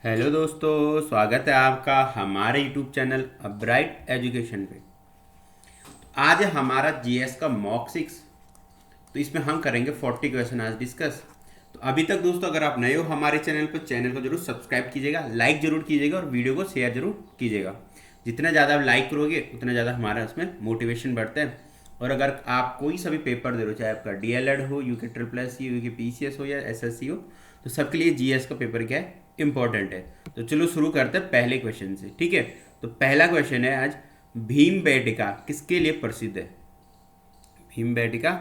Hello दोस्तों, स्वागत है आपका हमारे YouTube channel a bright education पे। आज है हमारा जीएस का मॉक 6। तो इसमें हम करेंगे 40 क्वेश्चन आज डिस्कस। तो अभी तक दोस्तों अगर आप नए हो हमारे चैनल पर, चैनल को जरूर सब्सक्राइब कीजिएगा, लाइक जरूर कीजिएगा और वीडियो को शेयर जरूर कीजिएगा। जितना ज़्यादा आप लाइक करोगे उतना ज़्यादा हमारा उसमें मोटिवेशन बढ़ता है। और अगर आप कोई सा भी पेपर दे रहे हो, चाहे आपका डीएलएड हो, UK triple S C, UK PCS हो या एसएससी हो, तो सबके लिए जीएस का पेपर क्या है, इंपॉर्टेंट है। तो चलो शुरू करते हैं पहले क्वेश्चन से। ठीक है, तो पहला क्वेश्चन है आज, भीम बेटिका किसके लिए प्रसिद्ध है? भीम बेटिका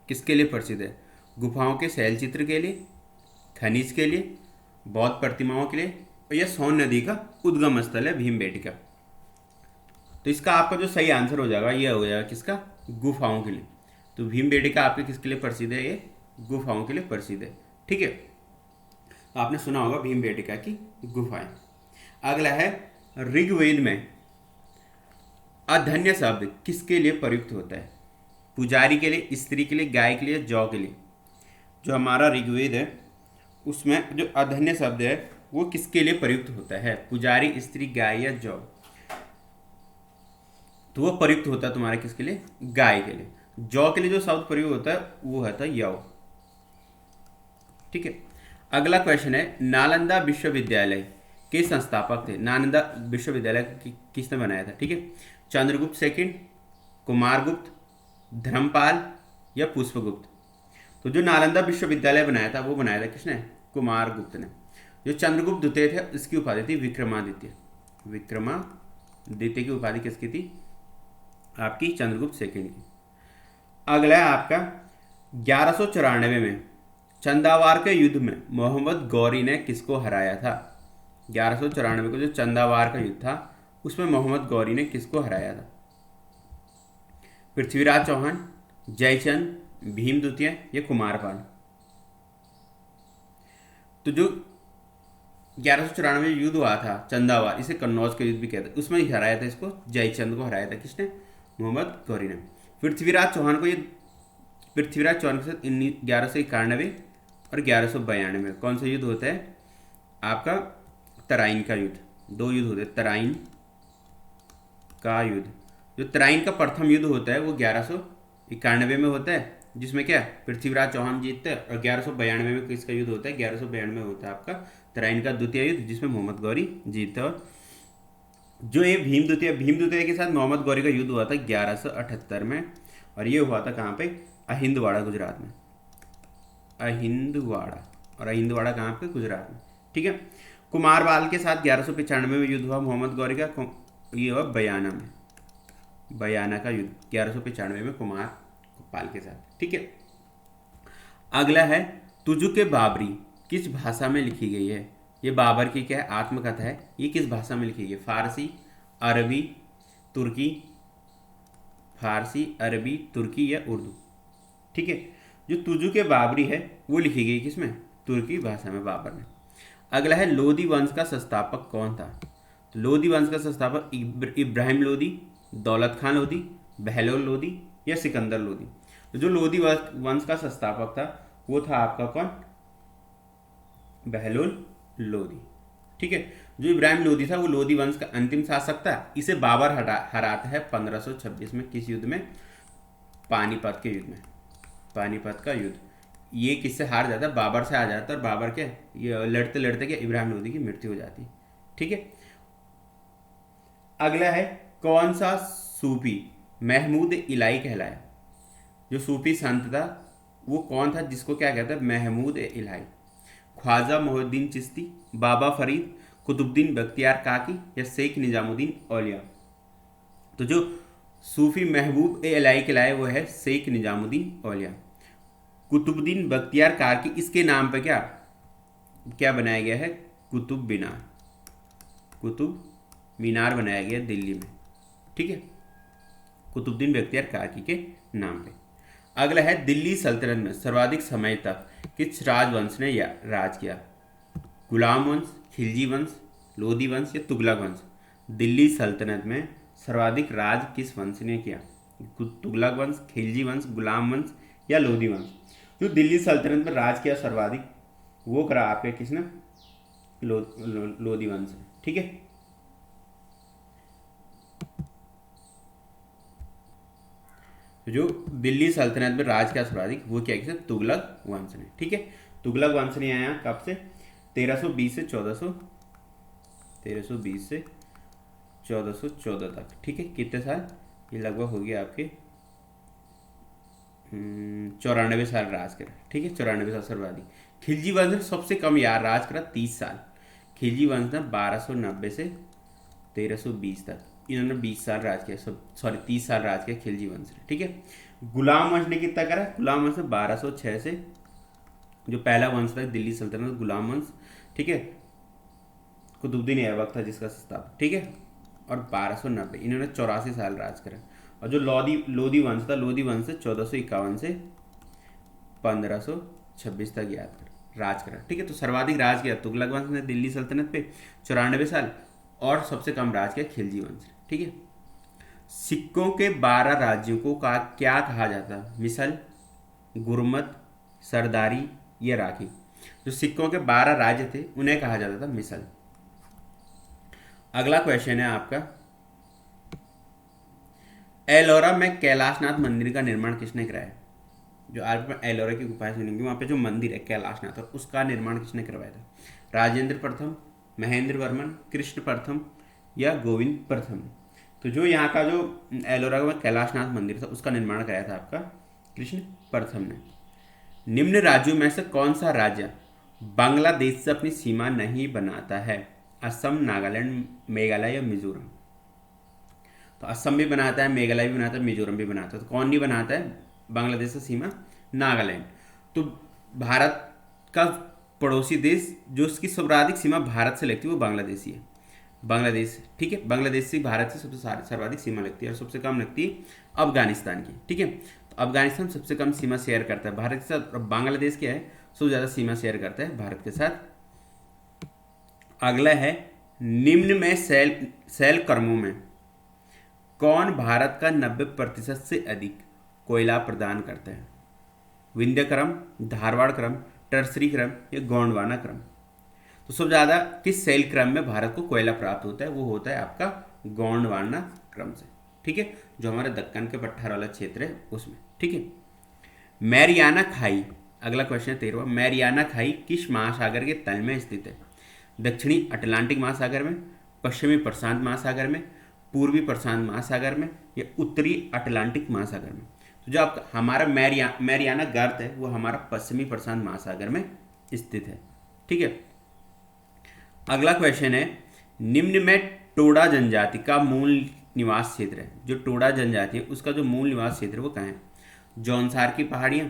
किसके लिए प्रसिद्ध है? गुफाओं के शैल चित्र के लिए, खनिज के लिए, बौद्ध प्रतिमाओं के लिए, और यह सोन नदी का उद्गम स्थल है भीम बेटिका। तो इसका आपका जो सही आंसर हो जाएगा ये हो जाएगा किसका, गुफाओं के लिए। तो भीम बेटिका आपके किसके लिए प्रसिद्ध है? ये गुफाओं के लिए प्रसिद्ध है। ठीक है, आपने सुना होगा भीम बेटिका की गुफाएं। अगला है, ऋग्वेद में अधन्य शब्द किसके लिए प्रयुक्त होता है? पुजारी के लिए, स्त्री के लिए, गाय के लिए, जौ के लिए। जो हमारा ऋग्वेद है उसमें जो अधन्य शब्द है वो किसके लिए प्रयुक्त होता है? पुजारी, स्त्री, गाय या जौ। तो वो प्रयुक्त होता है तुम्हारे किसके लिए? गाय के लिए। जौ के लिए जो शब्द प्रयोग होता है वो होता है यौ। ठीक है, अगला क्वेश्चन है, नालंदा विश्वविद्यालय के संस्थापक थे? नालंदा विश्वविद्यालय किसने बनाया था? ठीक है, चंद्रगुप्त सेकंड, कुमारगुप्त, धर्मपाल या पुष्पगुप्त। तो जो नालंदा विश्वविद्यालय बनाया था वो बनाया था किसने? कुमारगुप्त ने। जो चंद्रगुप्त द्वितीय थे इसकी उपाधि थी विक्रमादित्य। विक्रमादित्य की उपाधि किसकी थी? आपकी चंद्रगुप्त सेकंड की। अगला है आपका, 1194 में चंदावार के युद्ध में मोहम्मद गौरी ने किसको हराया था? 1194 को जो चंदावार का युद्ध था उसमें मोहम्मद गौरी ने किसको हराया था? पृथ्वीराज चौहान, जयचंद, भीम द्वितीय या कुमारपाल। तो जो 1194 में युद्ध हुआ था चंदावार, इसे कन्नौज का युद्ध भी कहते हैं, उसमें ही हराया था इसको, जयचंद को हराया था किसने? मोहम्मद गौरी ने। पृथ्वीराज चौहान को ये, पृथ्वीराज चौहान के साथ 1191 और 1192 कौन सा युद्ध होता है? आपका तराइन का युद्ध। दो युद्ध होते हैं, तराइन का युद्ध। जो तराइन का प्रथम युद्ध होता है वो 1191 में होता है, जिसमें क्या पृथ्वीराज चौहान जीतते हैं। और 1192 में किसका युद्ध होता है? 1192 में होता है आपका तराइन का द्वितीय युद्ध, जिसमें मोहम्मद गौरी जीतते हैं। और जो ये भीम द्वितीय के साथ मोहम्मद गौरी का युद्ध हुआ था 1178 में, और ये हुआ था कहाँ पे? अहिंदवाड़ा, गुजरात में। अहिंदवाड़ा, और अहिंदवाड़ा कहाँ पे? गुजरात में। ठीक है, कुमारपाल के साथ 1195 में युद्ध हुआ मोहम्मद गौरी का, ये हुआ बयाना में। बयाना का युद्ध 1195 में कुमारपाल के साथ। ठीक है, अगला है, तुजुक बाबरी किस भाषा में लिखी गई है? ये बाबर की क्या है, आत्मकथा है। ये किस भाषा में लिखी गई है? फारसी, अरबी, तुर्की, फारसी, अरबी, तुर्की या उर्दू। ठीक है, जो तुजुक बाबरी है वो लिखी गई किसमें? तुर्की भाषा में, बाबर ने। अगला है, लोदी वंश का संस्थापक कौन था? तो लोदी वंश का संस्थापक इब्राहिम लोदी, दौलत खान लोदी, बहलोल लोदी या सिकंदर लोदी। तो जो लोदी वंश का संस्थापक था वो था आपका कौन? बहलोल लोदी। ठीक है, जो इब्राहिम लोदी था वो लोदी वंश का अंतिम शासक था। इसे बाबर हराता है 1526 में। किस युद्ध में? पानीपत के युद्ध में। पानीपत का युद्ध। ये किससे हार जाता है? बाबर से हार जाता है। और बाबर के ये लड़ते लड़ते क्या इब्राहिम लोदी की मृत्यु हो जाती है। ठीक है, अगला है, कौन सा सूफी महमूद इलाई कहलाया? जो सूफी संत था वो कौन था जिसको क्या कहता है? महमूद इलाई। ख्वाजा मोहुद्दीन चिश्ती, बाबा फरीद, कुतुबुद्दीन बख्तियार काकी या शेख निजामुद्दीन औलिया। तो जो सूफी महबूब इलाई कहलाए वो है शेख निजामुद्दीन औलिया। कुतुबुद्दीन बख्तियार काकी, इसके नाम पे क्या क्या बनाया गया है? कुतुब मीनार। कुतुब मीनार बनाया गया दिल्ली में। ठीक है, कुतुबुद्दीन बख्तियार काकी के नाम पे। अगला है, दिल्ली सल्तनत में सर्वाधिक समय तक किस राजवंश ने राज किया? गुलाम वंश, खिलजी वंश, लोधी वंश या तुगलक वंश। दिल्ली सल्तनत में सर्वाधिक राज किस वंश ने किया? तुगलक वंश, खिलजी वंश, गुलाम वंश या लोधी वंश। जो दिल्ली सल्तनत में राज किया सर्वाधिक वो करा आपके किसने? लोधी वंश है। ठीक है, जो दिल्ली सल्तनत में राज किया सर्वाधिक वो क्या है, तुगलक वंश ने। ठीक है, तुगलक वंश ने आया कब से, 1320 से 1414 तक। ठीक है, कितने साल, ये लगभग हो गया आपके 94 साल राज करा। ठीक है, 94 साल सर्वाधिक। खिलजी वंश ने सबसे कम यार राज करा 30 साल। खिलजी वंश ने 1290 से 1320 तक, इन्होंने 20 साल राज किया, सब सॉरी 30 साल राज किया खिलजी वंश ने। ठीक है, गुलाम वंश ने कितना करा, गुलाम वंश ने 1206 से, जो पहला वंश था दिल्ली सल्तनत गुलाम वंश, ठीक है, कुतुबुद्दीन ऐबक था जिसका स्थापक। ठीक है, और 1290 इन्होंने 84 साल राज करा। और जो लोधी वंश था, लोधी वंश से 1451 से 1526 तक याद कर राज करा। ठीक है, तो सर्वाधिक राज किया तुगलक वंश ने दिल्ली सल्तनत पे 94 साल, और सबसे कम राज किया खिलजी वंश। ठीक है, सिक्कों के 12 राज्यों को क्या कहा जाता, मिसल, गुरमत, सरदारी या राखी। जो सिक्कों के 12 राज्य थे उन्हें कहा जाता था मिसल। अगला क्वेश्चन है आपका, एलोरा में कैलाशनाथ मंदिर का निर्माण किसने कराया। जो आप एलोरा की गुफाएं सुनेंगे, वहाँ पे जो मंदिर है कैलाशनाथ, और उसका निर्माण किसने करवाया था, राजेंद्र प्रथम, महेंद्र वर्मन, कृष्ण प्रथम या गोविंद प्रथम। तो जो यहाँ का जो एलोरा में कैलाशनाथ मंदिर था उसका निर्माण कराया था आपका कृष्ण प्रथम ने। निम्न राज्यों में से कौन सा राज्य बांग्लादेश से अपनी सीमा नहीं बनाता है, असम, नागालैंड, मेघालय या मिजोरम। तो असम भी बनाता है, मेघालय भी बनाता है, मिजोरम भी बनाता है। तो कौन नहीं बनाता है बांग्लादेश से सीमा, नागालैंड। तो भारत का पड़ोसी देश जो उसकी सर्वाधिक सीमा भारत से लगती है वो बांग्लादेश ही है, बांग्लादेश। ठीक है, बांग्लादेश से भारत से सबसे सर्वाधिक सीमा लगती है, और सबसे कम लगती है अफगानिस्तान की। ठीक है, तो अफगानिस्तान सबसे कम सीमा शेयर करता है भारत के साथ, और बांग्लादेश क्या है, सबसे ज़्यादा सीमा शेयर करता है भारत के साथ। अगला है, निम्न में शैल कर्मों में कौन भारत का 90% से अधिक कोयला प्रदान करता है, विंध्य क्रम, धारवाड़ क्रम, टर्सरी क्रम या गोंडवाना क्रम। तो सबसे ज़्यादा किस शैल क्रम में भारत को कोयला प्राप्त होता है, वो होता है आपका गोंडवाना क्रम से। ठीक है, जो हमारे दक्कन के पठार वाला क्षेत्र है उसमें। ठीक है, मैरियाना खाई, अगला क्वेश्चन है 13वां, मैरियाना खाई किस महासागर के तल में स्थित है, दक्षिणी अटलांटिक महासागर में, पश्चिमी प्रशांत महासागर में, पूर्वी प्रशांत महासागर में या उत्तरी अटलांटिक महासागर में। तो जो आपका हमारा मैरियाना गर्त है वो हमारा पश्चिमी प्रशांत महासागर में स्थित है। ठीक है, अगला क्वेश्चन है, निम्न में टोडा जनजाति का मूल निवास क्षेत्र है, जो टोडा जनजाति है उसका जो मूल निवास क्षेत्र है वो कहाँ है, जौनसार की पहाड़ियाँ,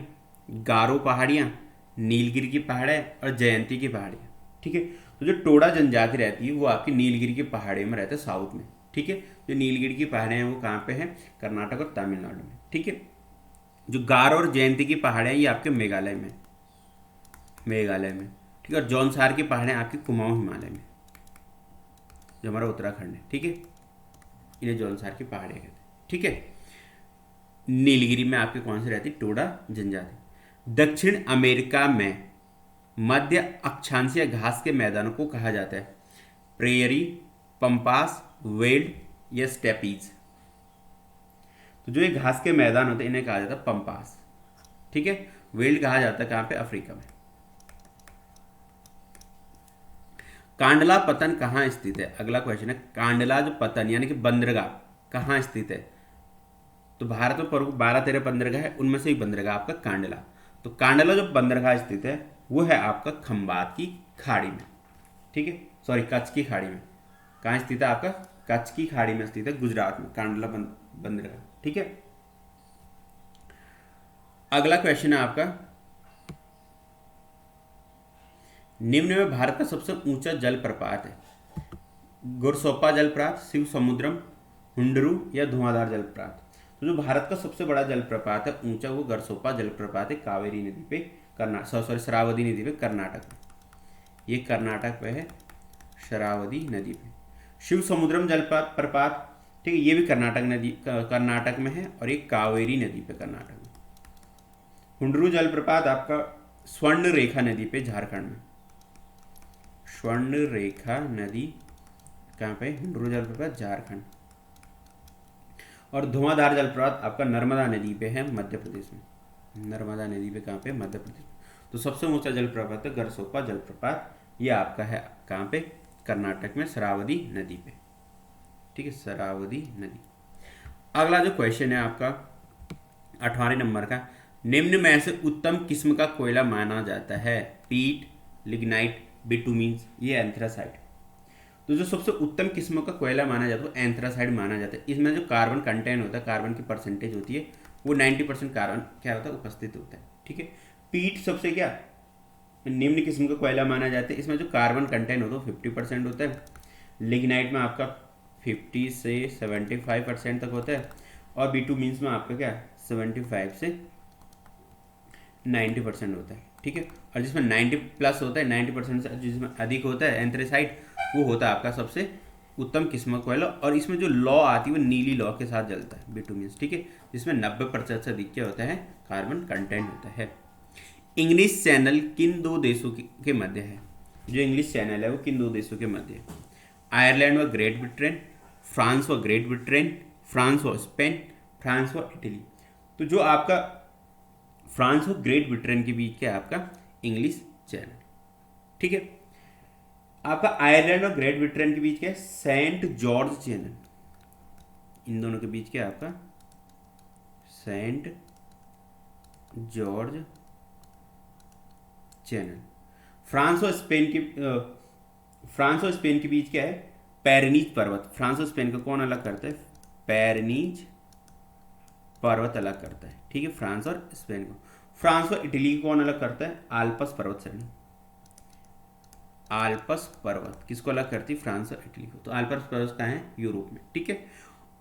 गारो पहाड़ियाँ, नीलगिरी की पहाड़ियाँ और जयंती की पहाड़ियाँ। ठीक है, तो जो टोडा जनजाति रहती है वो आपकी नीलगिरी की पहाड़ियों में रहता है, साउथ में। ठीक है, जो नीलगिरी की पहाड़ियाँ हैं वो कहाँ पे हैं, कर्नाटक और तमिलनाडु में। ठीक है, जो गारो और जयंती की पहाड़ियाँ ये आपके मेघालय में, ठीक है, और जौनसार की पहाड़ियाँ आपके कुमाऊं हिमालय में, जो हमारा उत्तराखंड है। ठीक है, इन्हें जौनसार की पहाड़ियाँ कहते हैं। ठीक है, नीलगिरी में आपके कौन से रहती, टोडा जनजाति। दक्षिण अमेरिका में मध्य अक्षांशीय घास के मैदानों को कहा जाता है, प्रेयरी, पंपास, वेल्ड या स्टेपीज। तो जो ये घास के मैदान होते हैं इन्हें कहा जाता है पंपास। ठीक है, वेल्ड कहा जाता है कहाँ पे, अफ्रीका में। कांडला पतन कहाँ स्थित है, अगला क्वेश्चन है, कांडला जो पतन यानी कि बंदरगाह कहाँ स्थित है। तो भारत में प्रमुख 12-13 बंदरगाह है, उनमें से एक बंदरगाह आपका कांडला। तो कांडला जो बंदरगाह स्थित है वो है आपका खंबात की खाड़ी में। ठीक है, सॉरी कच्छ की खाड़ी में। कहाँ स्थित है आपका, कच्छ की खाड़ी में स्थित है, गुजरात में, कांडला बंदरगाह। ठीक है, अगला क्वेश्चन है आपका, निम्न में भारत का सबसे ऊंचा जलप्रपात है, गुरसोपा जलप्रपात, शिव समुद्रम, हुंडरू या धुआंधार जलप्रपात। तो जो भारत का सबसे बड़ा जलप्रपात है ऊंचा, वो गरसोपा जलप्रपात है, कावेरी नदी पे, शरावती नदी पे, कर्नाटक में। ये कर्नाटक पे है, शरावती नदी पे। शिव समुद्रम जलप्रपात, ठीक है, ये भी कर्नाटक में है, और ये कावेरी नदी पे, कर्नाटक में। हुंडरू जलप्रपात आपका स्वर्ण रेखा नदी पे, झारखंड में। स्वर्ण रेखा नदी कहाँ पे, हुंडरू जलप्रपात झारखंड। और धुआंधार जलप्रपात आपका नर्मदा नदी पे है मध्य प्रदेश में। नर्मदा नदी पे कहाँ पे, मध्य प्रदेश में। तो सबसे ऊंचा जलप्रपात है गरसोप्पा जलप्रपात, ये आपका है कहाँ पे, कर्नाटक में शरावती नदी पे। ठीक है, शरावती नदी। अगला जो क्वेश्चन है आपका 18वें नंबर का, निम्न में से उत्तम किस्म का कोयला माना जाता है, पीट, लिग्नाइट, बिटुमिन्स, ये एंथ्रासाइट। तो जो सबसे उत्तम किस्म का कोयला माना जाता है वो एंथ्रासाइड माना जाता है। इसमें जो कार्बन कंटेंट होता है, कार्बन की परसेंटेज होती है वो 90% कार्बन क्या होता है, उपस्थित होता है। ठीक है, पीट सबसे क्या निम्न किस्म का कोयला माना जाता है, इसमें जो कार्बन कंटेंट होता है वो 50% होता है। लिग्नाइट में आपका 50 से 75% तक होता है, और बिटुमिन्स में आपका क्या 75 से 90% होता है। ठीक है, और जिसमें 90 प्लस होता है, 90% से जिसमें अधिक होता है एंथ्रेसाइट, वो होता है आपका सबसे उत्तम किस्म का कोयला। और इसमें जो लौ आती है वो नीली लौ के साथ जलता है बिटुमिन्स। ठीक है, जिसमें 90% से अधिक क्या होता है, कार्बन कंटेंट होता है। इंग्लिश चैनल किन दो देशों के मध्य है, जो इंग्लिश चैनल है वो किन दो देशों के मध्य है, आयरलैंड व ग्रेट ब्रिटेन, फ्रांस व ग्रेट ब्रिटेन, फ्रांस व स्पेन, फ्रांस व इटली। तो जो आपका फ्रांस और ग्रेट ब्रिटेन के बीच क्या है आपका इंग्लिश चैनल। ठीक है, आपका आयरलैंड और ग्रेट ब्रिटेन के बीच क्या है, सेंट जॉर्ज चैनल। इन दोनों के बीच क्या है आपका सेंट जॉर्ज चैनल। फ्रांस और स्पेन के बीच क्या है, पेरिनीज पर्वत। फ्रांस और स्पेन को कौन अलग करता है, पेरिनीज पर्वत अलग करता है। ठीक है, फ्रांस और स्पेन को। फ्रांस और इटली को कौन अलग करता है, आल्पस पर्वत श्रेणी। आल्पस पर्वत किसको अलग करती है, फ्रांस और इटली को। तो आल्पस पर्वत कहाँ है, यूरोप में। ठीक है,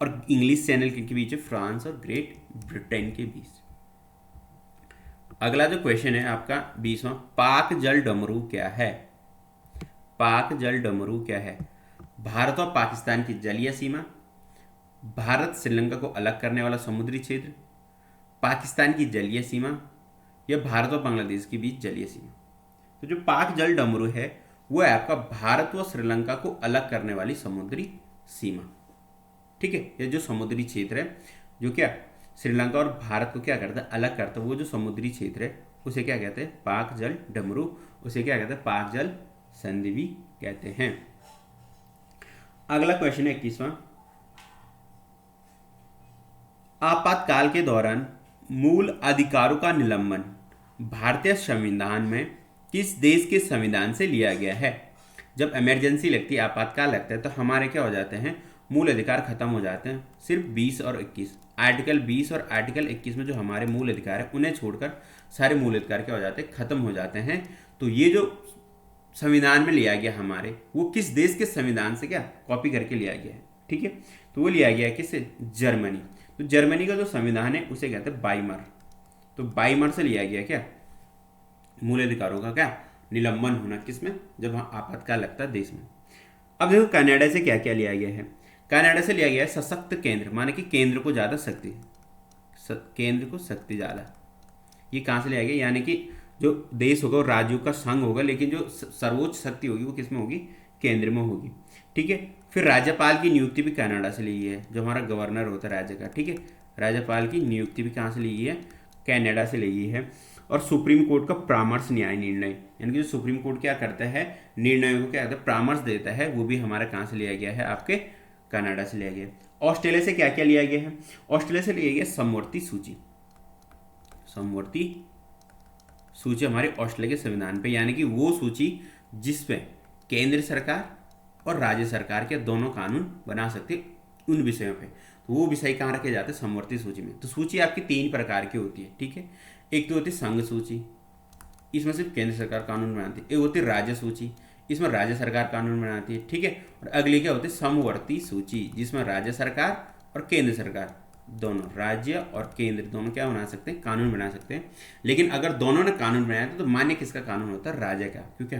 और इंग्लिश चैनल के बीच है, फ्रांस और ग्रेट ब्रिटेन के बीच। अगला जो क्वेश्चन है आपका 20वां, पाक जल डमरू क्या है। पाक जल डमरू क्या है, भारत और पाकिस्तान की जलीय सीमा, भारत श्रीलंका को अलग करने वाला समुद्री क्षेत्र, पाकिस्तान की जलीय सीमा, या भारत और बांग्लादेश के बीच जलीय सीमा। तो जो पाक जल डमरू है वो है आपका भारत व श्रीलंका को अलग करने वाली समुद्री सीमा। ठीक है, ये जो समुद्री क्षेत्र है जो क्या श्रीलंका और भारत को क्या करता है, अलग करता है, वो जो समुद्री क्षेत्र है उसे क्या कहते हैं, पाक जल डमरू, उसे क्या कहते हैं, पाक जल संधि भी कहते हैं। अगला क्वेश्चन है 21वां, आपातकाल के दौरान मूल अधिकारों का निलंबन भारतीय संविधान में किस देश के संविधान से लिया गया है। जब इमरजेंसी लगती है, आपातकाल लगता है, तो हमारे क्या हो जाते हैं, मूल अधिकार खत्म हो जाते हैं। सिर्फ 20 और 21, आर्टिकल 20 और आर्टिकल 21 में जो हमारे मूल अधिकार है उन्हें छोड़कर सारे मूल अधिकार क्या हो जाते हैं, खत्म हो जाते हैं। तो ये जो संविधान में लिया गया हमारे, वो किस देश के संविधान से क्या कॉपी करके लिया गया है। ठीक है, तो वो लिया गया है किससे, जर्मनी। तो जर्मनी का जो संविधान है उसे कहते हैं बाइमर। तो बाइमर से लिया गया क्या मूल अधिकारों का क्या निलंबन होना, किसमें, जब आपातकाल लगता है देश में। अब देखो कनाडा से क्या क्या लिया गया है। कनाडा से लिया गया है सशक्त केंद्र, माने कि केंद्र को ज़्यादा शक्ति, केंद्र को शक्ति ज़्यादा। ये कहाँ से लिया गया, यानी कि जो देश होगा वो राज्यों का संघ होगा, लेकिन जो सर्वोच्च शक्ति होगी वो किसमें होगी, केंद्र में होगी। ठीक है, फिर राज्यपाल की नियुक्ति भी कनाडा से ली है, जो हमारा गवर्नर होता है राज्य का। ठीक है, राज्यपाल की नियुक्ति भी कहाँ से ली है, कनाडा से ली है। और सुप्रीम कोर्ट का परामर्श न्याय निर्णय, यानी कि जो सुप्रीम कोर्ट क्या करता है, निर्णयों को क्या करता है, परामर्श देता है, वो भी हमारा कहाँ से लिया गया है, आपके कनाडा से लिया गया। ऑस्ट्रेलिया से क्या क्या लिया गया है, ऑस्ट्रेलिया से लिया गया समवर्ती सूची। समवर्ती सूची हमारे ऑस्ट्रेलिया के संविधान पे, यानी कि वो सूची जिसपे केंद्र सरकार और राज्य सरकार के दोनों कानून बना सकते उन विषयों पे, तो वो विषय कहाँ रखे जाते हैं, समवर्ती सूची में। तो सूची आपकी 3 प्रकार की होती है। ठीक है, एक तो होती है संघ सूची, इसमें सिर्फ केंद्र सरकार कानून बनाती है। एक होती है राज्य सूची, इसमें राज्य सरकार कानून बनाती है। ठीक है, और अगली क्या होती है, समवर्ती सूची, जिसमें राज्य सरकार और केंद्र सरकार दोनों, राज्य और केंद्र दोनों क्या बना सकते हैं, कानून बना सकते हैं। लेकिन अगर दोनों ने कानून बनाया तो मान्य किसका कानून होता है, राज्य का, क्योंकि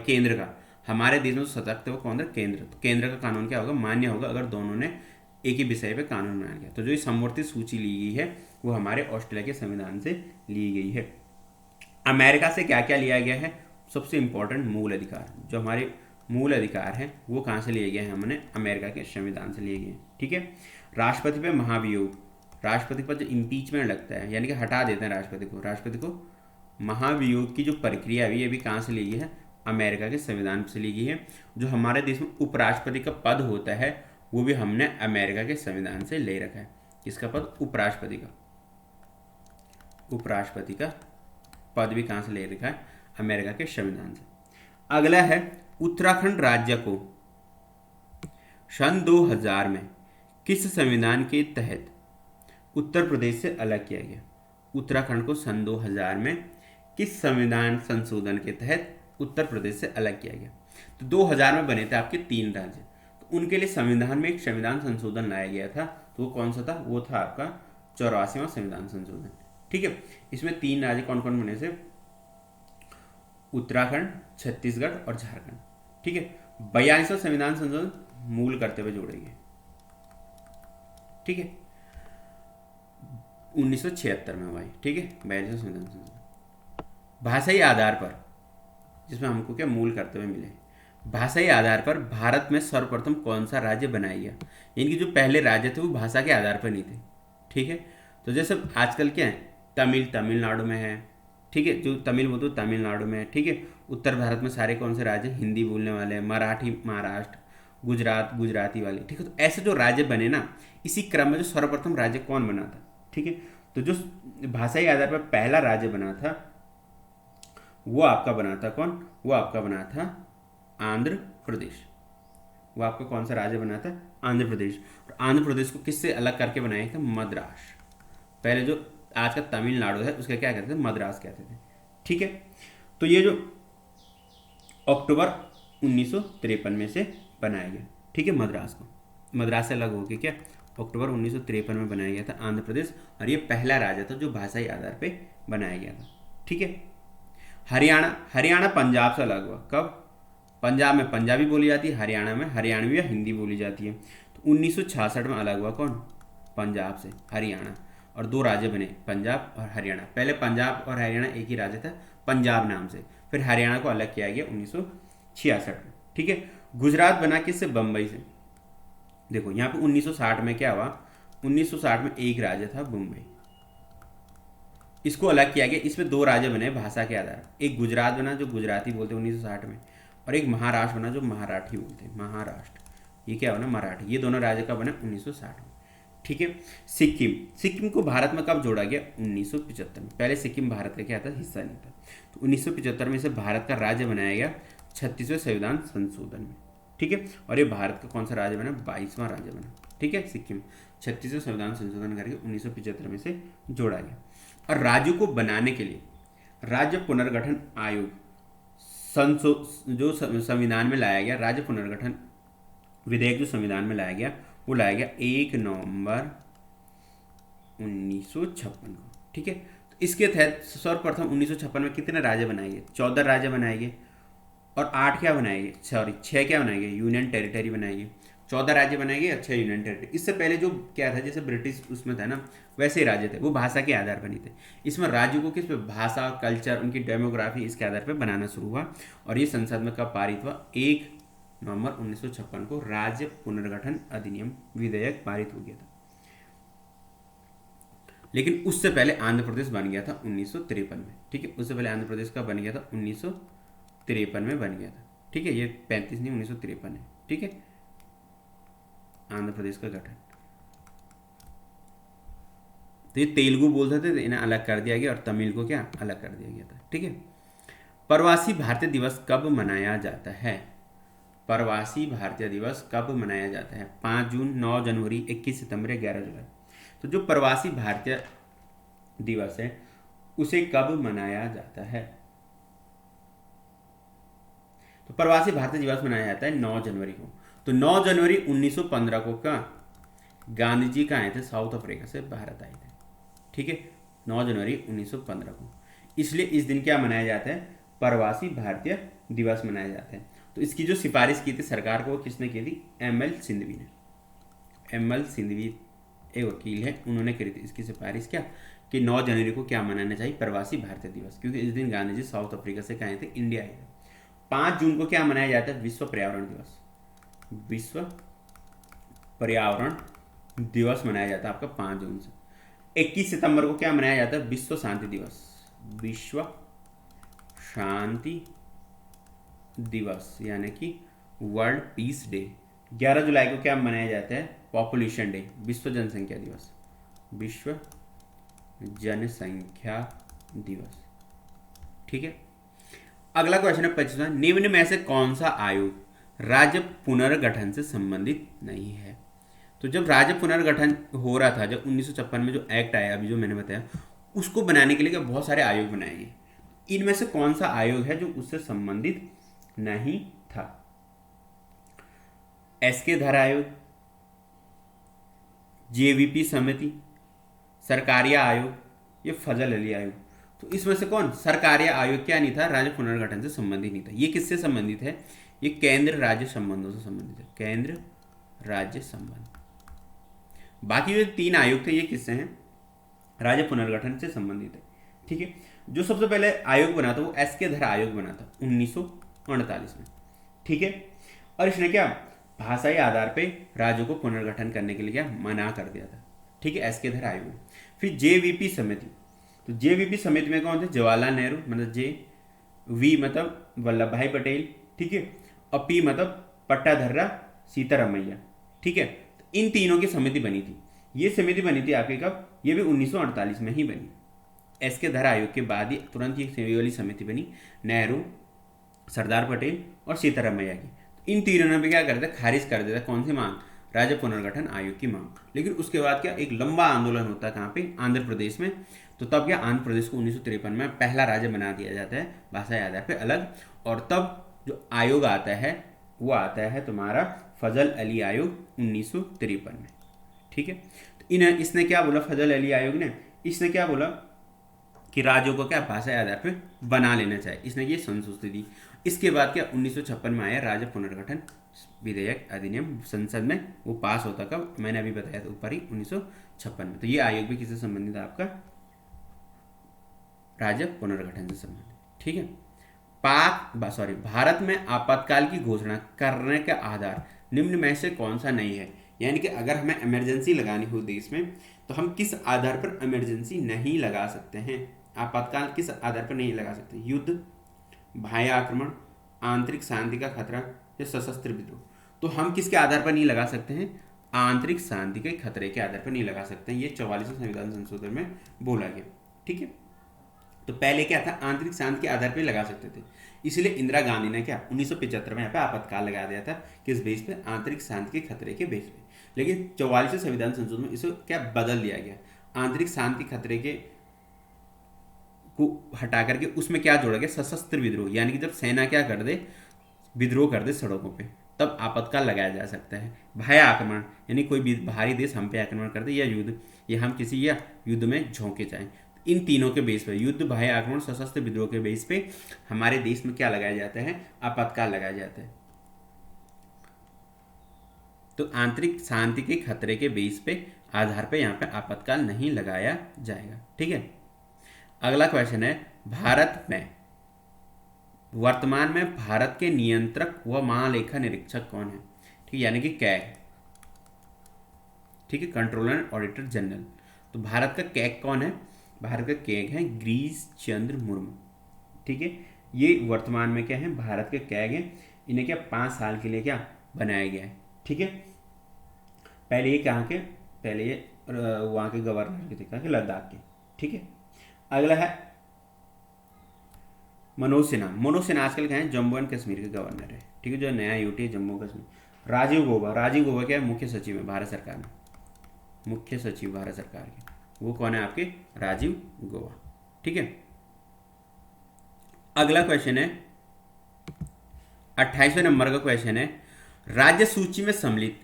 केंद्र का। हमारे देश में सतर्क वो कौन है, केंद्र। तो केंद्र का कानून क्या होगा, मान्य होगा अगर दोनों ने एक ही विषय पे कानून बनाया गया। तो जो समवर्ती सूची ली गई है वो हमारे ऑस्ट्रेलिया के संविधान से ली गई है। अमेरिका से क्या क्या लिया गया है, सबसे इम्पोर्टेंट मूल अधिकार, जो हमारे मूल अधिकार हैं वो कहाँ से लिए गए हैं, हमने अमेरिका के संविधान से लिए गए हैं। ठीक है। राष्ट्रपति पे महाभियोग, राष्ट्रपति पर जो इम्पीचमेंट लगता है यानी कि हटा देते हैं राष्ट्रपति को महाभियोग की जो प्रक्रिया है ये भी कहाँ से ली गई है, अमेरिका के संविधान से ली गई है। जो हमारे देश में उपराष्ट्रपति का पद होता है वो भी हमने अमेरिका के संविधान से ले रखा है। किसका पद, उपराष्ट्रपति का, उपराष्ट्रपति का पद भी कहाँ से ले रखा है, अमेरिका के संविधान से। अगला है उत्तराखंड राज्य को सन 2000 में किस संविधान के तहत उत्तर प्रदेश से अलग किया गया। उत्तराखंड को सन 2000 में किस संविधान संशोधन के तहत उत्तर प्रदेश से अलग किया गया। तो 2000 में बने थे आपके 3 राज्य, तो उनके लिए संविधान में एक संविधान संशोधन लाया गया था। तो वो कौन सा था, वो था आपका 84वां संविधान संशोधन। ठीक है। इसमें 3 राज्य कौन कौन बने थे, उत्तराखंड, छत्तीसगढ़ और झारखंड। ठीक है। 42वां संविधान संशोधन मूल करते हुए जोड़ेंगे। ठीक है, 1976 में भाई। ठीक है, 42वां संविधान संशोधन। भाषाई आधार पर, जिसमें हमको क्या मूल करते हुए मिले, भाषाई आधार पर भारत में सर्वप्रथम कौन सा राज्य बनाया गया। यानी कि जो पहले राज्य थे वो भाषा के आधार पर नहीं थे। ठीक है। तो जैसे आजकल क्या है, तमिलनाडु में है। ठीक है, जो तमिल बोलते हो तमिलनाडु में है। ठीक है। उत्तर भारत में सारे कौन से राज्य, हिंदी बोलने वाले, मराठी महाराष्ट्र, गुजरात गुजराती वाले। ठीक है। तो ऐसे जो राज्य बने ना, इसी क्रम में जो सर्वप्रथम राज्य कौन बना था। ठीक है। तो जो भाषाई आधार पर पहला राज्य बना था वो आपका बना था कौन, वो आपका बना था आंध्र प्रदेश। वो आपका कौन सा राज्य बना था, आंध्र प्रदेश। और आंध्र प्रदेश को किससे अलग करके बनाया था, मद्रास। पहले जो आज का तमिलनाडु है उसका क्या कहते थे, मद्रास कहते थे। ठीक है। तो ये जो अक्टूबर 1953 में से बनाया गया। ठीक है। मद्रास से अलग होकर क्या अक्टूबर 1953 में बनाया गया था आंध्र प्रदेश। और ये पहला राज्य था जो भाषाई आधार पे बनाया गया था। ठीक है। हरियाणा पंजाब से अलग हुआ कब, पंजाब में पंजाबी बोली जाती है, हरियाणा में हरियाणवी या हिंदी बोली जाती है। तो 1966 में अलग हुआ कौन, पंजाब से हरियाणा। और 2 राज्य बने, पंजाब और हरियाणा। पहले पंजाब और हरियाणा एक ही राज्य था पंजाब नाम से, फिर हरियाणा को अलग किया गया 1966 में। ठीक है। गुजरात बना किससे, बम्बई से। देखो यहाँ पे 1960 में क्या हुआ, 1960 में एक राज्य था बम्बई, इसको अलग किया गया। इसमें 2 राज्य बने भाषा के आधार, एक गुजरात बना जो गुजराती बोलते 1960 में, और एक महाराष्ट्र बना जो मराठी बोलते हैं, महाराष्ट्र। ये क्या बना, मराठी। ये दोनों राज्य का बना 1960 में। ठीक है। सिक्किम को भारत में कब जोड़ा गया, 1975 में। पहले सिक्किम भारत का क्या था, हिस्सा नहीं था। तो 1975 में इसे भारत का राज्य बनाया गया 36वें संविधान संशोधन में। ठीक है। और ये भारत का कौन सा राज्य बना, 22वां राज्य बना। ठीक है। सिक्किम 36वें संविधान संशोधन करके 1975 में से जोड़ा गया। और राज्यों को बनाने के लिए राज्य पुनर्गठन आयोग जो संविधान में लाया गया, राज्य पुनर्गठन विधेयक जो संविधान में लाया गया वो लाया गया 1 नवंबर 1956 को। ठीक है। तो इसके तहत सर्वप्रथम 1956 में कितने राज्य बनाए गए, 14 राज्य बनाए गए। और 8 क्या बनाए गए, 6 क्या बनाए गए, यूनियन टेरिटरी बनाए गए। 14 राज्य बनाए गए, 6 यूनियन टेरिटरी। इससे पहले जो क्या था, जैसे ब्रिटिश उसमें था ना, वैसे ही राज्य थे, वो भाषा के आधार पर नहीं थे। इसमें राज्यों को किस पे, भाषा, कल्चर, उनकी डेमोग्राफी, इसके आधार पर बनाना शुरू हुआ। और ये संसद में कब पारित हुआ, 1 नवंबर 1956 को राज्य पुनर्गठन अधिनियम विधेयक पारित हो गया था। लेकिन उससे पहले आंध्र प्रदेश बन गया था 1953 में। ठीक है। उससे पहले आंध्र प्रदेश का बन गया था 1953 में बन गया था। ठीक है। ये 35 नहीं, 1953 है। ठीक है। आंध्र प्रदेश का गठन। तो ये तेलुगु बोलते थे, इन्हें अलग कर दिया गया, और तमिल को क्या अलग कर दिया गया था। ठीक है। प्रवासी भारतीय दिवस कब मनाया जाता है, प्रवासी भारतीय दिवस कब मनाया जाता है, 5 जून, 9 जनवरी, 21 सितंबर, 11 जुलाई। तो जो प्रवासी भारतीय दिवस है उसे कब मनाया जाता है, तो प्रवासी भारतीय दिवस मनाया जाता है 9 जनवरी को। तो 9 जनवरी 1915 को क्या गांधी जी का आए थे, साउथ अफ्रीका से भारत आए थे। ठीक है। 9 जनवरी 1915 को, इसलिए इस दिन क्या मनाया जाता है, प्रवासी भारतीय दिवस मनाया जाता है। तो इसकी जो सिफारिश की थी सरकार को, किसने की थी, एमएल सिंघवी ने। एमएल सिंघवी एक वकील है, उन्होंने करी थी इसकी सिफारिश क्या कि 9 जनवरी को क्या मनाना चाहिए, प्रवासी भारतीय दिवस, क्योंकि इस दिन गांधी जी साउथ अफ्रीका से कहे थे, इंडिया आए थे। 5 जून को क्या मनाया जाता है, विश्व पर्यावरण दिवस, विश्व पर्यावरण दिवस मनाया जाता है आपका 5 जून से। 21 सितंबर को क्या मनाया जाता है, विश्व शांति दिवस, विश्व शांति दिवस यानी कि वर्ल्ड पीस डे। 11 जुलाई को क्या मनाया जाता है, पॉपुलेशन डे, विश्व जनसंख्या दिवस, विश्व जनसंख्या दिवस। ठीक है, अगला क्वेश्चन है 25वां, निम्न में से कौन सा आयोग राज्य पुनर्गठन से संबंधित नहीं है। तो जब राज्य पुनर्गठन हो रहा था, जब 1956 में जो एक्ट आया अभी जो मैंने बताया, उसको बनाने के लिए क्या बहुत सारे आयोग बनाए गए, इनमें से कौन सा आयोग है जो उससे संबंधित नहीं था। एसके धर आयोग, जेवीपी समिति, सरकारिया आयोग, ये फजल अली आयोग। तो इसमें से कौन, सरकारिया आयोग क्या नहीं था, राज्य पुनर्गठन से संबंधित नहीं था। ये किससे संबंधित है, ये केंद्र राज्य संबंधों से संबंधित है, केंद्र राज्य संबंध। बाकी जो 3 आयोग थे ये किससे हैं, राज्य पुनर्गठन से संबंधित है। ठीक है, जो सबसे पहले आयोग बना था वो एसके धर आयोग बना था 1948 में। ठीक है, और इसने क्या भाषाई आधार पे राज्यों को पुनर्गठन करने के लिए क्या मना कर दिया था। ठीक है, एसके धर आयोग। फिर जेवीपी समिति, तो जेवीपी समिति में कौन थे, जवाहरलाल नेहरू मतलब जे, वी मतलब वल्लभ भाई पटेल, ठीक है, और पी मतलब पट्टाधर्रा सीतारामैया। ठीक है, तो इन तीनों की समिति बनी थी। ये समिति बनी थी आपके कब, ये भी 1948 में ही बनी। एसके धर आयोग के बाद ही तुरंत ये वाली समिति बनी, नेहरू, सरदार पटेल और सीतारामैया की। इन तीनों ने भी क्या कर दिया, खारिज कर दिया कौन सी मांग, राज्य पुनर्गठन आयोग की मांग। लेकिन उसके बाद क्या एक लंबा आंदोलन होता है, कहाँ पे, आंध्र प्रदेश में। तो तब क्या आंध्र प्रदेश को 1953 में पहला राज्य बना दिया जाता है भाषाई आधार पे अलग। और तब जो आयोग आता है वो आता है तुम्हारा फजल अली आयोग 1953 में। ठीक है, तो इसने क्या बोला, फजल अली आयोग ने, इसने क्या बोला कि राज्यों को क्या भाषाई आधार पे बना लेना चाहिए, इसने ये संशोधित दी। इसके बाद क्या 1956 में आया राज्य पुनर्गठन विधेयक अधिनियम, संसद में वो पास होता कब, मैंने अभी बताया था ऊपर ही 1956 में। तो ये आयोग भी किससे संबंधित है आपका, राज्य पुनर्गठन से संबंधित। ठीक है, भारत में आपातकाल की घोषणा करने का आधार निम्न में से कौन सा नहीं है। यानी कि अगर हमें इमरजेंसी लगानी हो देश में तो हम किस आधार पर इमरजेंसी नहीं लगा सकते हैं, आपातकाल किस आधार पर नहीं लगा सकते, युद्ध, बाह्य आक्रमण, आंतरिक शांति का खतरा या सशस्त्र विद्रोह। तो हम किसके आधार पर नहीं लगा सकते हैं, आंतरिक शांति के खतरे के आधार पर नहीं लगा सकते हैं। ये 44वें संविधान संशोधन में बोला गया। ठीक है, तो पहले क्या था, आंतरिक शांति के आधार पर लगा सकते थे, इसलिए इंदिरा गांधी ने क्या 1975 में यहाँ पे आपातकाल लगा दिया था, किस बेस पे, आंतरिक शांति के खतरे के बेस पे। लेकिन 44वें संविधान संशोधन में इसे क्या बदल दिया गया, आंतरिक शांति खतरे के को हटा करके उसमें क्या जोड़ा गया, सशस्त्र विद्रोह। यानी कि जब सेना क्या कर दे, विद्रोह कर दे सड़कों पे, तब आपातकाल लगाया जा सकता है। बाह्य आक्रमण यानी कोई बाहरी देश हम पे आक्रमण कर दे, या युद्ध, या हम किसी या युद्ध में झोंके जाएं। इन तीनों के बेस पे, युद्ध, बाह्य आक्रमण, सशस्त्र विद्रोह के बेस पे हमारे देश में क्या लगाया जाता है, आपातकाल लगाया जाता है। तो आंतरिक शांति के खतरे के बेस पे आधार पे यहाँ पे आपातकाल नहीं लगाया जाएगा। ठीक है, अगला क्वेश्चन है, भारत में वर्तमान में भारत के नियंत्रक व महालेखा निरीक्षक कौन है। ठीक है, यानी कि कैग। ठीक है, कंट्रोलर एंड ऑडिटर जनरल। तो भारत का कैग कौन है, भारत का कैग है गिरीश चंद्र मुर्मू। ठीक है, ये वर्तमान में क्या है, भारत के कैग हैं। इन्हें क्या 5 साल के लिए क्या बनाया गया है। ठीक है, पहले ये कहाँ के, पहले ये वहाँ के गवर्नर के थे, कहाँ के, लद्दाख के। ठीक है, अगला है मनोज सिन्हा। मनोज सिन्हा आजकल क्या है, जम्मू एंड कश्मीर के गवर्नर है। ठीक है, जो नया यूटी है जम्मू कश्मीर। राजीव गौबा, राजीव गौबा क्या है, मुख्य सचिव है भारत सरकार में, मुख्य सचिव भारत सरकार के, वो कौन है आपके, राजीव गौबा। ठीक है, अगला क्वेश्चन है 28वें नंबर का क्वेश्चन है, राज्य सूची में सम्मिलित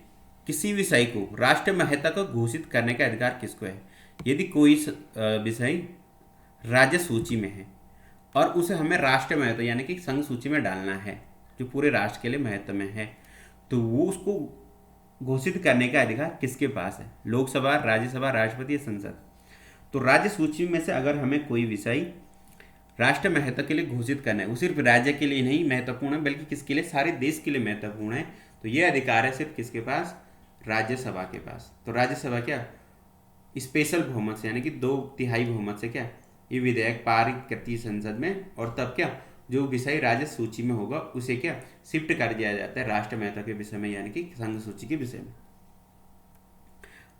किसी विषय को राष्ट्रीय महत्ता को घोषित करने का अधिकार किसको है। यदि कोई विषय राज्य सूची में है और उसे हमें राष्ट्रीय महत्व यानी कि संघ सूची में डालना है, जो पूरे राष्ट्र के लिए महत्व में है, तो वो उसको घोषित करने का अधिकार किसके पास है, लोकसभा, राज्यसभा, राष्ट्रपति या संसद। तो राज्य सूची में से अगर हमें कोई विषय राष्ट्र महत्व के लिए घोषित करना है, वो सिर्फ राज्य के लिए नहीं महत्वपूर्ण है बल्कि किसके लिए, सारे देश के लिए महत्वपूर्ण है, तो ये अधिकार है सिर्फ किसके पास, राज्यसभा के पास। तो राज्यसभा क्या स्पेशल बहुमत से यानी कि 2/3 बहुमत से क्या ये विधेयक पारित करती है संसद में, और तब क्या जो विषय राज्य सूची में होगा उसे क्या शिफ्ट कर दिया जाता है राष्ट्र महत्व के विषय में यानी कि संघ सूची के विषय में।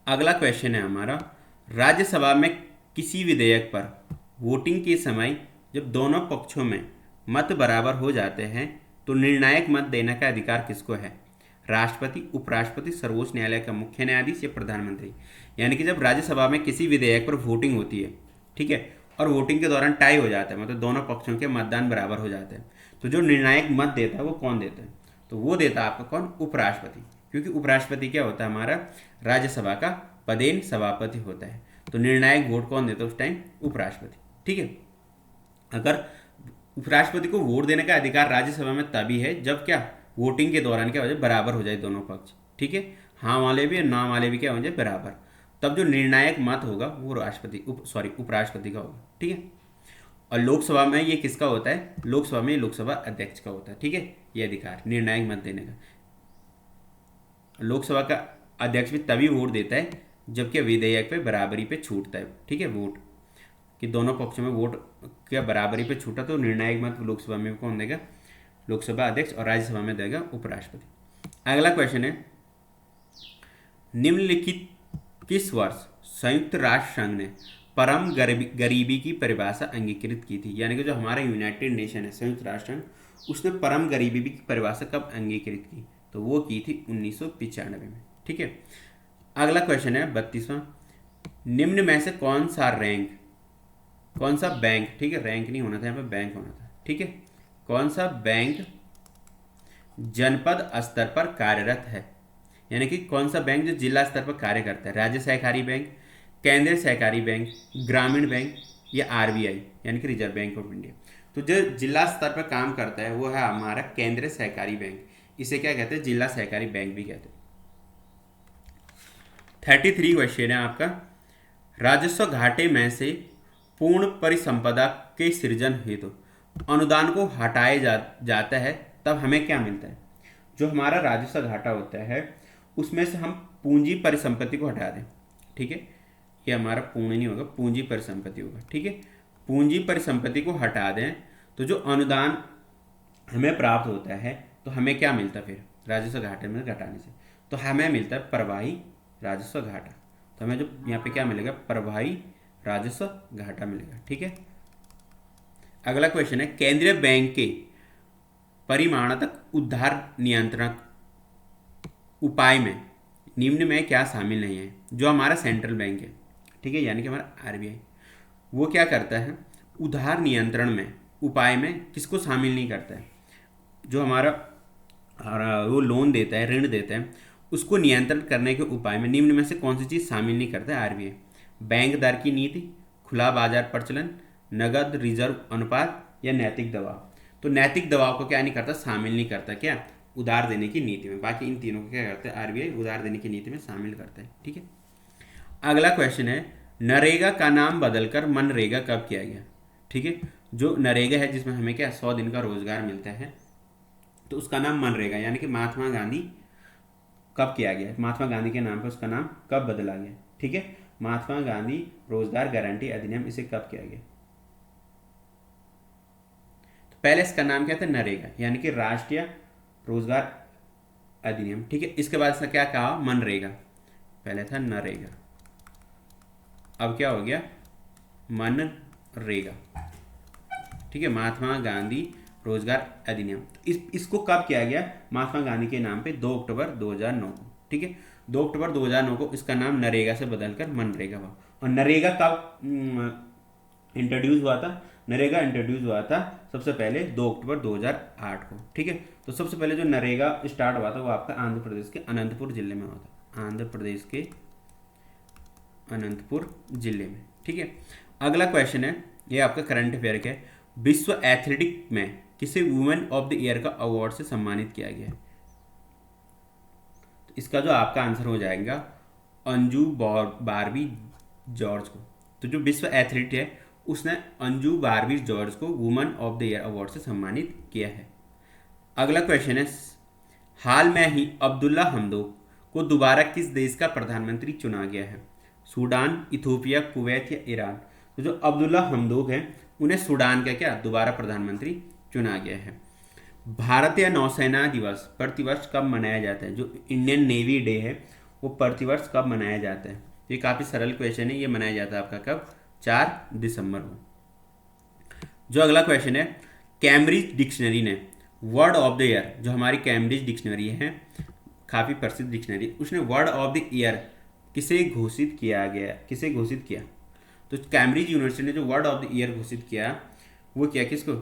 अगला क्वेश्चन है हमारा, राज्यसभा में किसी विधेयक पर वोटिंग के समय जब दोनों पक्षों में मत बराबर हो जाते हैं तो निर्णायक मत देने का अधिकार किसको है, राष्ट्रपति, उपराष्ट्रपति, सर्वोच्च न्यायालय का मुख्य न्यायाधीश या प्रधानमंत्री। यानी कि जब राज्यसभा में किसी विधेयक पर वोटिंग होती है, ठीक है, और वोटिंग के दौरान टाई हो जाता है, मतलब दोनों पक्षों के मतदान बराबर हो जाते हैं, तो जो निर्णायक मत देता है वो कौन देता है, तो वो देता है आपका कौन, उपराष्ट्रपति। क्योंकि उपराष्ट्रपति क्या होता है हमारा राज्यसभा का पदेन सभापति होता है, तो निर्णायक वोट कौन देता है उस टाइम, उपराष्ट्रपति। ठीक है, अगर उपराष्ट्रपति को वोट देने का अधिकार राज्यसभा में तभी है जब क्या वोटिंग के दौरान क्या हो जाए, बराबर हो जाए दोनों पक्ष। ठीक है, हाँ वाले भी और ना वाले भी क्या हो जाए, बराबर। तब जो निर्णायक मत होगा वो उपराष्ट्रपति का होगा। ठीक है, और लोकसभा में ये किसका होता है, लोकसभा में लोकसभा अध्यक्ष का होता है। ठीक है, ये अधिकार निर्णायक मत देने का। लोकसभा का अध्यक्ष भी तभी वोट देता है जबकि विधेयक पे बराबरी पे छूटता है। ठीक है, वोट कि दोनों पक्षों में वोट क्या बराबरी पे छूटा तो निर्णायक मत लोकसभा में कौन देगा, लोकसभा अध्यक्ष, और राज्यसभा में देगा उपराष्ट्रपति। अगला क्वेश्चन है, निम्नलिखित किस वर्ष संयुक्त राष्ट्र संघ ने परम गरीबी की परिभाषा अंगीकृत की थी। यानी कि जो हमारा यूनाइटेड नेशन है संयुक्त राष्ट्र संघ, उसने परम गरीबी की परिभाषा कब अंगीकृत की, तो वो की थी 1995 में। ठीक है, अगला क्वेश्चन है 32वां, निम्न में से कौन सा बैंक, ठीक है रैंक नहीं होना था यहाँ पे, बैंक होना था। ठीक है, कौन सा बैंक जनपद स्तर पर कार्यरत है, यानी कि कौन सा बैंक जो जिला स्तर पर कार्य करता है, राज्य सहकारी बैंक, केंद्रीय सहकारी बैंक, ग्रामीण बैंक या आरबीआई यानी कि रिजर्व बैंक ऑफ इंडिया। तो जो जिला स्तर पर काम करता है वो है हमारा केंद्रीय सहकारी बैंक, इसे क्या कहते हैं, जिला सहकारी बैंक भी कहते हैं। 33 क्वेश्चन है आपका, राजस्व घाटे में से पूर्ण परिसंपदा के सृजन हेतु अनुदान को हटाया जाता है तब हमें क्या मिलता है। जो हमारा राजस्व घाटा होता है उसमें से हम पूंजी परिसंपत्ति को हटा दें। ठीक है, ये हमारा पूर्ण नहीं होगा, पूंजी परिसंपत्ति होगा। ठीक है, पूंजी परिसंपत्ति को हटा दें तो जो अनुदान हमें प्राप्त होता है तो हमें क्या मिलता है फिर राजस्व घाटे में घटाने से, तो हमें मिलता है प्रवाही राजस्व घाटा। तो हमें जो यहाँ पे क्या मिलेगा, प्रवाही राजस्व घाटा मिलेगा। ठीक है, अगला क्वेश्चन है, केंद्रीय बैंक के परिमाणात्मक उधार नियंत्रण उपाय में निम्न में क्या शामिल नहीं है। जो हमारा सेंट्रल बैंक है, ठीक है, यानी कि हमारा आरबीआई, वो क्या करता है उधार नियंत्रण में उपाय में किसको शामिल नहीं करता है, जो हमारा वो लोन देता है, ऋण देता है, उसको नियंत्रण करने के उपाय में निम्न में से कौन सी चीज़ शामिल नहीं करता है आरबीआई, बैंक दर की नीति, खुला बाजार प्रचलन, नगद रिजर्व अनुपात या नैतिक दबाव। तो नैतिक दबाव को क्या नहीं करता, शामिल नहीं करता क्या उधार देने की नीति में। बाकी इन तीनों को क्या करता है आरबीआई उधार देने की नीति में शामिल करता है। ठीक है, अगला क्वेश्चन है, नरेगा का नाम बदलकर मनरेगा कब किया गया। ठीक है, जो नरेगा है जिसमें हमें क्या 100 दिन का रोजगार मिलता है, तो उसका नाम मनरेगा यानी कि महात्मा गांधी कब किया गया, महात्मा गांधी के नाम पर उसका नाम कब बदला गया। ठीक है, महात्मा गांधी रोजगार गारंटी अधिनियम, इसे कब किया गया, तो पहले इसका नाम क्या था नरेगा यानी कि राष्ट्रीय रोजगार अधिनियम। ठीक है, इसके बाद इसका क्या कहा मनरेगा, पहले था नरेगा, अब क्या हो गया मनरेगा। ठीक है, महात्मा गांधी रोजगार अधिनियम, इसको कब किया गया महात्मा गांधी के नाम पे 2 अक्टूबर 2009 को। ठीक है, 2 अक्टूबर 2009 को इसका नाम नरेगा से बदलकर मनरेगा हुआ। और नरेगा कब इंट्रोड्यूस हुआ था, नरेगा इंट्रोड्यूस हुआ था सबसे पहले 2 अक्टूबर 2008 को। ठीक है, तो सबसे पहले जो नरेगा स्टार्ट हुआ था वो आपका आंध्र प्रदेश के अनंतपुर जिले में हुआ था, आंध्र प्रदेश के अनंतपुर जिले में। ठीक है, अगला क्वेश्चन है, ये आपका करंट अफेयर का है, विश्व एथलेटिक में किसे वुमेन ऑफ द ईयर का अवार्ड से सम्मानित किया गया है। तो इसका जो आपका आंसर हो जाएगा अंजू बारबी जॉर्ज को। तो जो विश्व एथलीट है उसने अंजू बारबी जॉर्ज को woman of the year award से सम्मानित किया है। अगला क्वेश्चन है, हाल में ही अब्दुल्ला हमदोक को दोबारा किस देश का प्रधानमंत्री चुना गया है? सूडान, इथोपिया, कुवैत या ईरान? तो जो अब्दुल्ला हमदोक है उन्हें सूडान का क्या दोबारा प्रधानमंत्री चुना गया है। भारतीय नौसेना दिवस प्रतिवर्ष कब मनाया जाता है? जो इंडियन नेवी डे है वो प्रतिवर्ष कब मनाया जाता है? ये काफ़ी सरल क्वेश्चन है, ये मनाया जाता है आपका कब? 4 दिसंबर को। जो अगला क्वेश्चन है, कैम्ब्रिज डिक्शनरी ने वर्ड ऑफ द ईयर, जो हमारी कैम्ब्रिज डिक्शनरी है काफ़ी प्रसिद्ध डिक्शनरी, उसने वर्ड ऑफ द ईयर किसे घोषित किया गया, किसे घोषित किया? तो कैम्ब्रिज यूनिवर्सिटी ने जो वर्ड ऑफ द ईयर घोषित किया वो क्या, किसको?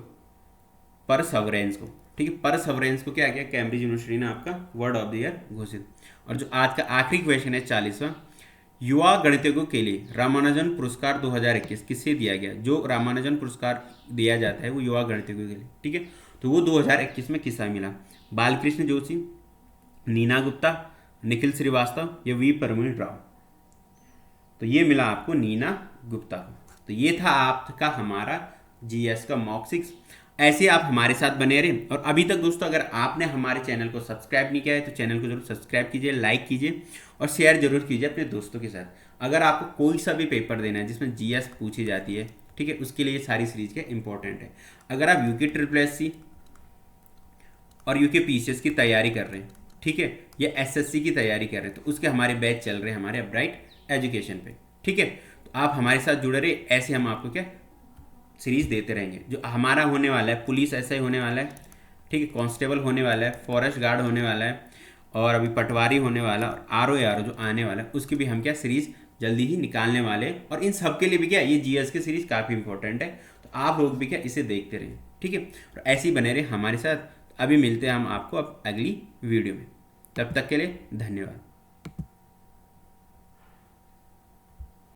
परसवरेंस को। ठीक है, परसवरेंस को क्या किया कैम्ब्रिज यूनिवर्सिटी ने आपका वर्ड ऑफ द ईयर घोषित। और जो आज का आखिरी क्वेश्चन है 40वां, युवा गणितज्ञों के लिए रामानुजन पुरस्कार 2021 किसे दिया गया? जो रामानुजन पुरस्कार दिया जाता है वो युवा गणितज्ञों के लिए, ठीक है, तो वो 2021 में किसे मिला? बालकृष्ण जोशी, नीना गुप्ता, निखिल श्रीवास्तव या वी परमीन राव? तो ये मिला आपको नीना गुप्ता को। तो ये था आपका हमारा जीएस का मॉक 6। ऐसे आप हमारे साथ बने रहें। और अभी तक दोस्तों अगर आपने हमारे चैनल को सब्सक्राइब नहीं किया है तो चैनल को जरूर सब्सक्राइब कीजिए, लाइक कीजिए और शेयर जरूर कीजिए अपने दोस्तों के साथ। अगर आपको कोई सा भी पेपर देना है जिसमें जीएस पूछी जाती है, ठीक है, उसके लिए ये सारी सीरीज के इंपॉर्टेंट है। अगर आप यूके SSC और यूके PCS की तैयारी कर रहे हैं, ठीक है, या SSC की तैयारी कर रहे हैं, तो उसके हमारे बैच चल रहे हैं हमारे अपब्राइट एजुकेशन पे, ठीक है। तो आप हमारे साथ जुड़े रहे, ऐसे हम आपको क्या सीरीज देते रहेंगे। जो हमारा होने वाला है पुलिस SI होने वाला है, ठीक है, कांस्टेबल होने वाला है, फॉरेस्ट गार्ड होने वाला है, और अभी पटवारी होने वाला, और RO जो आने वाला है उसकी भी हम क्या सीरीज जल्दी ही निकालने वाले। और इन सब के लिए भी क्या ये GS की सीरीज काफ़ी इंपॉर्टेंट है, तो आप लोग भी क्या इसे देखते रहें, ठीक है, और ऐसे ही बने रहे हमारे साथ। अभी मिलते हैं हम आपको अब अगली वीडियो में, तब तक के लिए धन्यवाद।